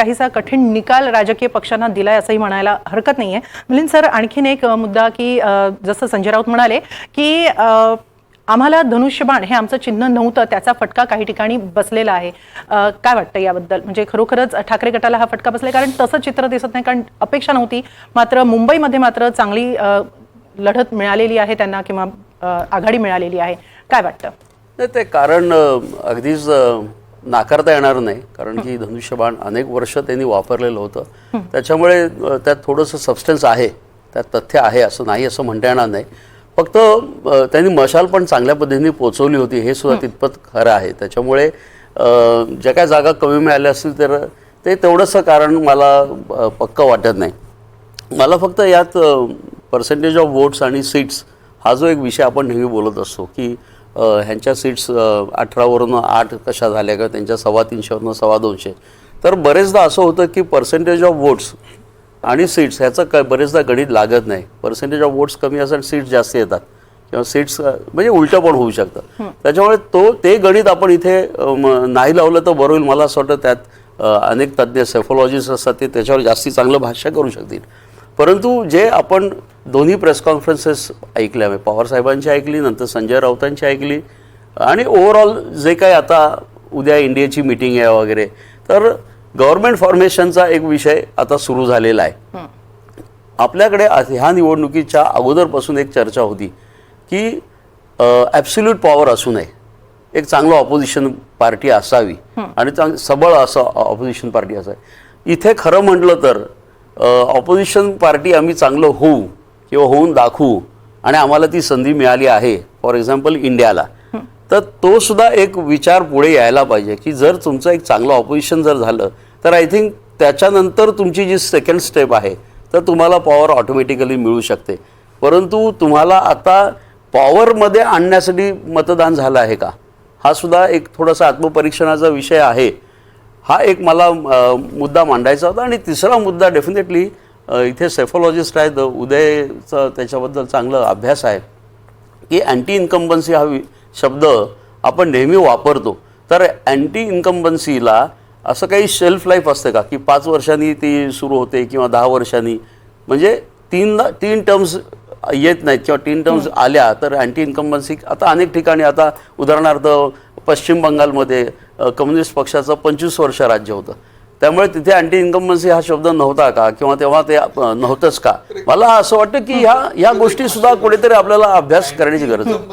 काहीसा कठीण निकाल राजकीय पक्षांना दिलाय असंही म्हणायला हरकत नाहीये। मिलिंद सर, आणखीन एक मुद्दा की जसं संजय राऊत म्हणाले की आम्हाला धनुष्यबाण हे आमचं चिन्ह नव्हतं, त्याचा फटका काही ठिकाणी बसलेला आहे। काय वाटतं याबद्दल? म्हणजे खरोखरच ठाकरे गटाला हा फटका बसलाय, कारण तसं चित्र दिसत नाही, कारण अपेक्षा नव्हती, मात्र मुंबईमध्ये मात्र चांगली लढत मिळालेली आहे त्यांना किंवा आघाडी मिळालेली आहे। काय वाटतं? ते कारण अगदीच नाकारता येणार नाही, कारण की धनुष्यबाण अनेक वर्ष त्यांनी वापरलेलं होतं, त्याच्यामुळे त्यात थोडंसं सबस्टन्स आहे, त्यात तथ्य आहे, असं नाही असं म्हणता येणार नाही। फक्त त्यांनी मशाल पण चांगल्या पद्धतीने पोचवली होती, हे सुद्धा तितपत खरं आहे। त्याच्यामुळे ज्या काय जागा कमी मिळाल्या असतील तर ते तेवढंसं कारण मला पक्का वाटत नाही। मला फक्त यात पर्सेंटेज ऑफ वोट्स आणि सीट्स हा जो एक विषय आपण नेहमी बोलत असतो की ह्यांच्या सीट्स 18वरून 8 कशा झाल्या का, त्यांच्या 325वरून 225, तर बरेचदा असं होतं की पर्सेंटेज ऑफ वोट्स आणि सीट्स ह्याचं बरेचदा गणित लागत नाही। पर्सेंटेज ऑफ वोट्स कमी असतात, सीट्स जास्त येतात, किंवा सीट्स म्हणजे उलटं पण होऊ शकतं। त्याच्यामुळे ते गणित आपण इथे नाही लावलं तर बरं होईल। मला असं वाटतं त्यात अनेक तज्ज्ञ सेफोलॉजिस्ट असतात, ते त्याच्यावर जास्ती चांगलं भाष्य करू शकतील। परंतु जे आपण दोन्ही प्रेस कॉन्फरन्सेस ऐकल्या, पवार साहेबांची ऐकली, नंतर संजय राऊतांची ऐकली, आणि ओव्हरऑल जे काही आता उद्या इंडियाची मीटिंग आहे वगैरे, तर गव्हर्नमेंट फॉर्मेशनचा एक विषय आता सुरू झालेला आहे। आपल्याकडे ह्या निवडणुकीच्या अगोदरपासून एक चर्चा होती की ॲब्सोल्यूट पॉवर असू नये, एक चांगलं ऑपोजिशन पार्टी असावी आणि सबळ असं ऑपोजिशन पार्टी असावी। इथे खरं म्हटलं तर ऑपोजिशन पार्टी आम्ही चांगलं होऊ किंवा होऊन दाखवू आणि आम्हाला ती संधी मिळाली आहे, फॉर एक्झाम्पल इंडियाला, तर तो सुद्धा एक विचार पुढे यायला पाहिजे की जर तुमचं एक चांगलं ऑपोजिशन जर झालं तर आय थिंक त्याच्यानंतर तुमची जी सेकंड स्टेप आहे तर तुम्हाला पॉवर ऑटोमॅटिकली मिळू शकते। परंतु तुम्हाला आता पॉवरमध्ये आणण्यासाठी मतदान झालं आहे का, हा सुद्धा एक थोडासा आत्मपरीक्षणाचा विषय आहे। हा एक मला मुद्दा मांडायचा होता। आणि तिसरा मुद्दा डेफिनेटली इथे सेफोलॉजिस्ट आहेत, उदयचा त्याच्याबद्दल चांगला अभ्यास आहे की अँटी इन्कम्बन्सी हा शब्द आपण नेहमी वापरतो, तर अँटी इन्कम्बन्सीला असं काही शेल्फ लाईफ असते का की 5 वर्षांनी ती सुरू होते किंवा 10 वर्षांनी, म्हणजे तीन टर्म्स येत नाहीत किंवा 3 टर्म्स आल्या तर अँटी इन्कम्बन्सी। आता अनेक ठिकाणी, आता उदाहरणार्थ पश्चिम बंगालमध्ये कम्युनिस्ट पक्षाचं 25 वर्ष राज्य होतं, त्यामुळे तिथे अँटी इन्कम्बन्सी हा शब्द नव्हता का, किंवा तेव्हा ते नव्हतंच का? मला असं वाटतं की ह्या गोष्टी सुद्धा कुठेतरी आपल्याला अभ्यास करण्याची गरज आहे।